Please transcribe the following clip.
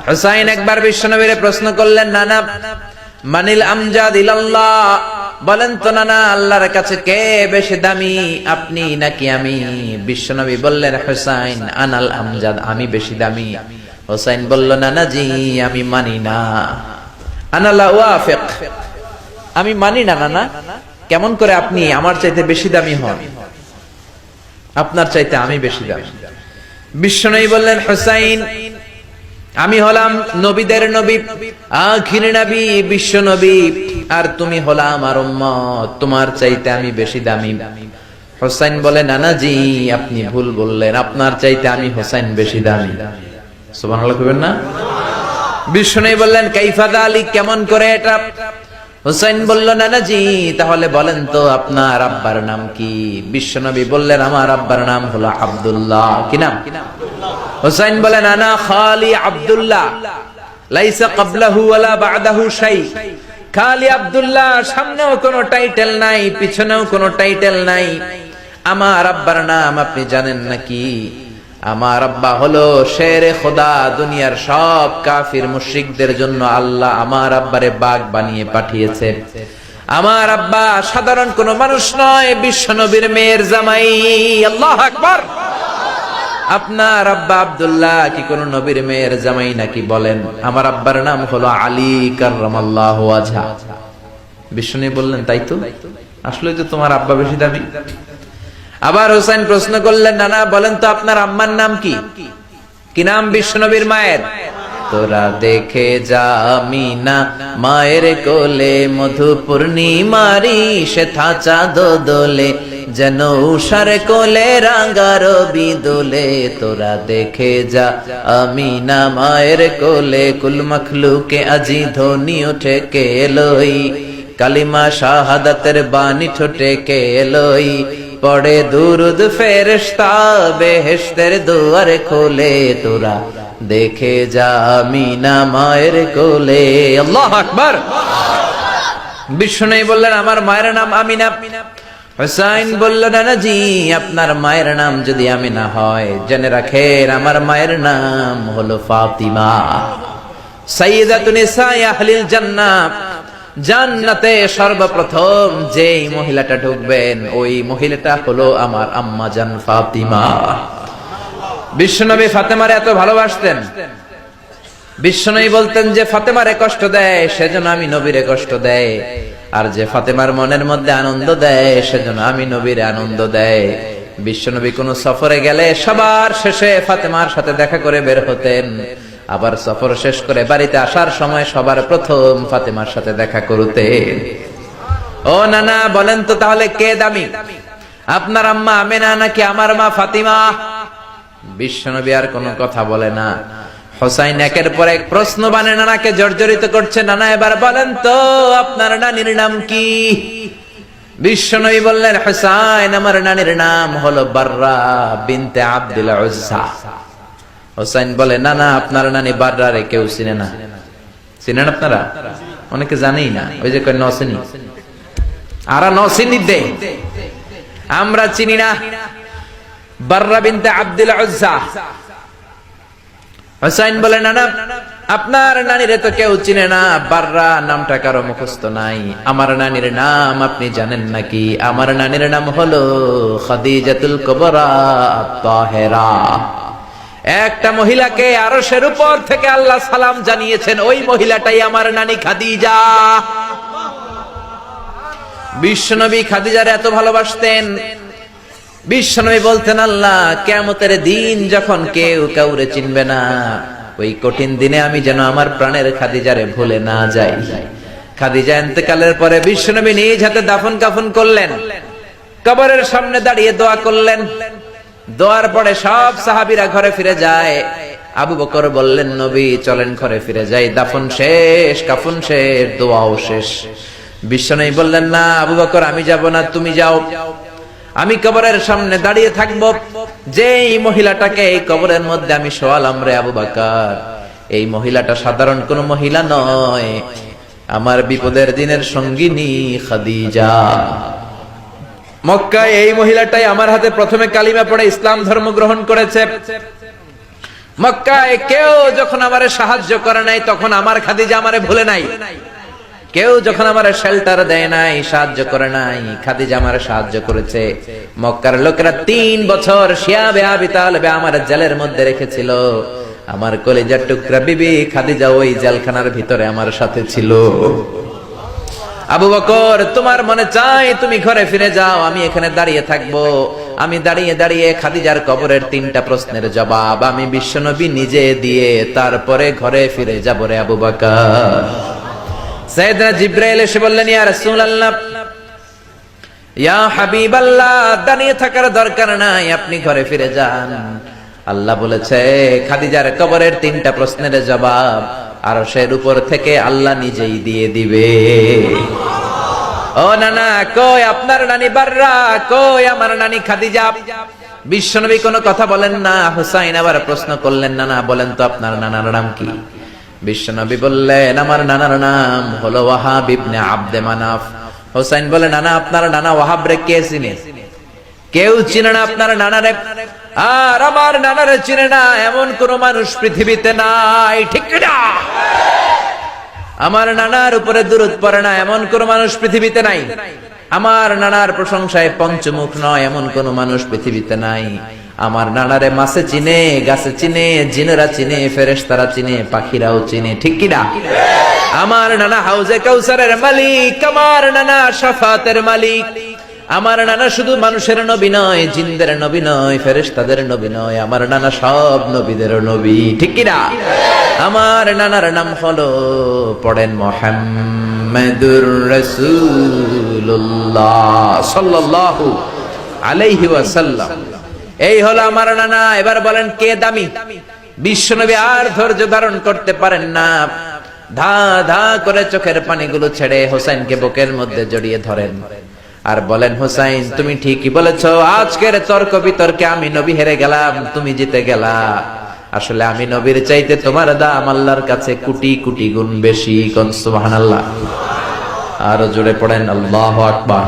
হুসাইন একবার বিশ্বনবীর প্রশ্ন করলেন, নানা মানিল আমজাদ ইলাল্লাহ, বলেন তো নানা আল্লাহর কাছে কে বেশি দামি, আপনি নাকি আমি? বিশ্বনবী বললেন, হুসাইন আনাল আমজাদ, আমি বেশি দামি। হুসাইন বলল, নানা জি আমি মানি না, আনা লা ওয়াফিক, আমি মানি না নানা। কেমন করে আপনি আমার চাইতে বেশি দামি হন? আপনার চাইতে আমি বেশি দামি। বিশ্বনবী বললেন, হুসাইন আমি হলাম নবীদের নবী, আখির নবী, বিশ্ব নবী, আর তুমি হলা আমার উম্মত, তোমার চাইতে আমি বেশি দামি। হুসাইন বলে, নানা জি আপনি ভুল বললেন, আপনার চাইতে আমি হুসাইন বেশি দামি। সুবহানাল্লাহ কইবেন না? বিশ্বনবী বললেন, কাইফা যালিক, কেমন করে এটা? হুসাইন বলল, নানা জি তাহলে বলেন তো আপনার আব্বার নাম কি? বিশ্বনবী বললেন, আমার আব্বার নাম হলো আব্দুল্লাহ। কি নাম? হুসাইন বলেন, আনা খালি আব্দুল্লাহ, লাইসা ক্বাবলাহু ওয়ালা বা'দাহু শাই। খালি আব্দুল্লাহ, সামনেও কোনো টাইটেল নাই, পিছনেও কোনো টাইটেল নাই। আমার আব্বার নাম আপনি জানেন নাকি? আমার আব্বা হলো শেরে খোদা, দুনিয়ার সব কাফির মুশরিকদের জন্য আল্লাহ আমার আব্বারে বাগ বানিয়ে পাঠিয়েছে। আমার আব্বা সাধারণ কোনো মানুষ নয়, বিশ্বনবীর মেয়ের জামাই। আল্লাহু আকবার। আপনার আব্বা আব্দুল্লাহ কি কোন নবীর মেয়ের জামাই নাকি? বলেন, আমার আব্বার নাম হলো আলী কাররামাল্লাহু ওয়াজহা। বিশ্বনবী বললেন, তাই তো, আসলে তো তোমার আব্বা বেশি দামি। আবার হুসাইন প্রশ্ন করলেন, নানা বলেন তো আপনার আম্মার নাম কি? কি নাম বিশ্বনবীর মায়ের? তোরা দেখে যা আমিনা মায়ের কোলে, মধু পূর্ণিমারি সেথা চাঁদ দোলে, যেন উষার কোলে রাঙা রবি দোলে। তোরা দেখে যা আমিনা মায়ের কোলে, কুল মখলুকে আজি ধ্বনি ওঠে কে এলোই, কালিমা শাহাদাতের বাণী ঠোঁটে কে এলোই, পড়ে দুরুদ ফেরেশতা বেহেশতের দুয়ার খোলে। তোরা দেখে যা আমিনা মায়ের কোলে। আল্লাহু আকবার। বিশ্বনবী বললেন, আমার মায়ের নাম আমিনা। হুসাইন বলল, নানা জি আপনার মায়ের নাম যদি আমিনা হয়, জেনে রাখেন আমার মায়ের নাম হলো ফাতিমা, সাইয়্যিদাতুন নিসাই আহলিল জান্নাহ। জান্নাতে সর্বপ্রথম যেই মহিলাটা ঢুকবেন, ওই মহিলাটা হলো আমার আম্মা জান ফাতিমা। বিশ্বনবী ফাতেমারে এত ভালোবাসতেন, বিশ্বনবী বলতেন যে ফাতেমারে কষ্ট দেয় সেজন্য আমি নবীরে কষ্ট দেয়, আর যে ফাতেমার মনের মধ্যে আনন্দ দেয় সেজন্য আমি নবীরে আনন্দ দেয়। বিশ্বনবী কোন সফরে গেলে সবার শেষে ফাতেমার সাথে দেখা করে বের হতেন, আবার সফর শেষ করে বাড়িতে আসার সময় সবার প্রথম ফাতেমার সাথে দেখা করতেন। ও নানা বলেন তো তাহলে কে দামি, আপনার আম্মা আমেনা নাকি আমার মা ফাতিমা? বিশ্বনবী আর কোনো কথা বলে না। হুসাইন একের পর এক প্রশ্ন বানে নানাকে জর্জরিত করছে। নানা এবার বলেন তো আপনার নানির নাম কি? বিশ্বনবী বললেন, হুসাইন আমার নানির নাম হলো বাররা বিনতে আব্দুল উজ্জা। হুসাইন বলে, না না আপনার নানি বাররা রে কেউ চিনে না। চিনেন আপনারা? অনেকে জানেই না, ওই যে কয় নসিনি, আরা নসিনি দে, আমরা চিনি না বাররা বিনতে আব্দুল উজ্জা। হুসাইন বলে, না না আপনার নানিরে তো কেউ চিনে না, বাররা নামটা কারো মুখস্থ নাই। আমার নানির নাম আপনি জানেন নাকি? আমার নানির নাম হলো খাদিজাতুল কুবরা তাহেরা। একটা মহিলাকে আরশের উপর থেকে আল্লাহ সালাম জানিয়েছেন, ওই মহিলাটাই আমার নানি খাদিজা। বিশ্বনবী খাদিজার এত ভালোবাসতেন, বিশ্বনবী বলতেন, আল্লাহ কিয়ামতের দিন যখন কেউ কাউরে চিনবে না, ওই কঠিন দিনে আমি যেন আমার প্রাণের খাদিজারে ভুলে না যাই। খাদিজা ইন্তেকালের পরে বিশ্বনবী নিজ হাতে দাফন কাফন করলেন, কবরের সামনে দাঁড়িয়ে দোয়া করলেন। দোয়ার পরে সব সাহাবীরা ঘরে ফিরে যায়। আবু বকর বললেন, নবী চলেন ঘরে ফিরে যাই, দাফন শেষ, কাফন শেষ, দোয়াও শেষ। বিশ্বনবী বললেন, না আবু বকর আমি যাব না, তুমি যাও, আমি কবরের সামনে দাঁড়িয়ে থাকবো। যেই মহিলাটাকে এই কবরের মধ্যে আমি শোয়ালাম রে আবু বকর, এই মহিলাটা সাধারণ কোন মহিলা নয়, আমার বিপদের দিনের সঙ্গিনী খাদিজা। মক্কায় এই মহিলাটাই আমার হাতে প্রথমে কালিমা পড়ে ইসলাম ধর্ম গ্রহণ করেছে। মক্কায় কেউ যখন আমারে সাহায্য করে নাই তখন আমার খাদিজা আমারে ভুলে নাই। কেউ যখন আমারে শেল্টার দেয় নাই, সাহায্য করে নাই, খাদিজা আমারে সাহায্য করেছে। মক্কার লোকেরা 3 বছর শিয়াবে আবি তালেবে আমার জেলের মধ্যে রেখেছিল। আমার কলিজার টুকরা বিবি খাদিজা ওই জেলখানার ভিতরে আমার সাথে ছিল। আবু বকর, তোমার মনে চাই তুমি ঘরে ফিরে যাও, আমি এখানে দাঁড়িয়ে থাকবো। আমি দাঁড়িয়ে দাঁড়িয়ে খাদিজার কবরের 3টা প্রশ্নের জবাব আমি বিশ্বনবী নিজে দিয়ে তারপরে ঘরে ফিরে যাব রে আবু বকর। সাইয়েদনা জিবরাইল এসে বললেন, ইয়া রাসূলুল্লাহ, ইয়া হাবিবাল্লাহ, দাঁড়িয়ে থাকার দরকার নাই, আপনি ঘরে ফিরে যান। আল্লাহ বলেছে খাদিজার কবরের 3টা প্রশ্নের জবাব আরশের উপর থেকে আল্লাহ নিজেই দিয়ে দিবে। ও নানা, কই আপনার নানি বাররা, কই আমার নানি খাদিজা? বিশ্বনবী কোনো কথা বলেন না। হুসাইন আবার প্রশ্ন করলেন, নানা বলেন তো আপনার নানার নাম কি? বিশ্বনবী বললেন, আমার নানার নাম হলো ওয়াহাব ইবনে আব্দে মানাফ। হুসাইন বলে, নানা আপনার নানা ওয়াহাব রে কে চিনে? কেউ চিনে না আপনার নানারে। আর আমার নানারে চিনে না এমন কোন মানুষ পৃথিবীতে নাই, ঠিক না? আমার নানার উপরে দুরূদ পড়ে না এমন কোন মানুষ পৃথিবীতে নাই। আমার নানার প্রশংসায় পঞ্চমুখ নয় এমন কোন মানুষ পৃথিবীতে নাই। আমার নানারে মাছে চিনে, গাছে চিনে, জিনেরা চিনে, ফেরেশতারা চিনে, পাখিরাও চিনে, ঠিক কি না? আমার নানা হাউজে কাউসারের মালিক, আমার নানা শাফাতের মালিক। আমার নানা শুধু মানুষের নবী নয়, জিনদের নবী নয়, ফেরেশতাদের নবী নয়, আমার নানা সব নবীদের নবী, ঠিক কি না? আমার নানার নাম হলো, পড়েন, মুহাম্মাদুর রাসূলুল্লাহ সাল্লাল্লাহু আলাইহি ওয়াসাল্লাম। এই হলো আমার নানা। এবার বলেন কে দামি? বিশ্বনবী আর ধৈর্য ধারণ করতে পারেন না, ধা ধা করে চোখের পানিগুলো ছেড়ে হোসেনকে বুকের মধ্যে জড়িয়ে ধরেন আর বলেন, হোসাইন তুমি ঠিকই বলেছো, আজকের তর্ক বিতর্কে আমি নবী হেরে গেলাম, তুমি জিতে গেলা। আসলে আমি নবীর চাইতে তোমার দাম আল্লাহর কাছে কোটি কোটি গুণ বেশি। কোন সুবহানাল্লাহ। আর জোরে পড়েন আল্লাহু আকবার।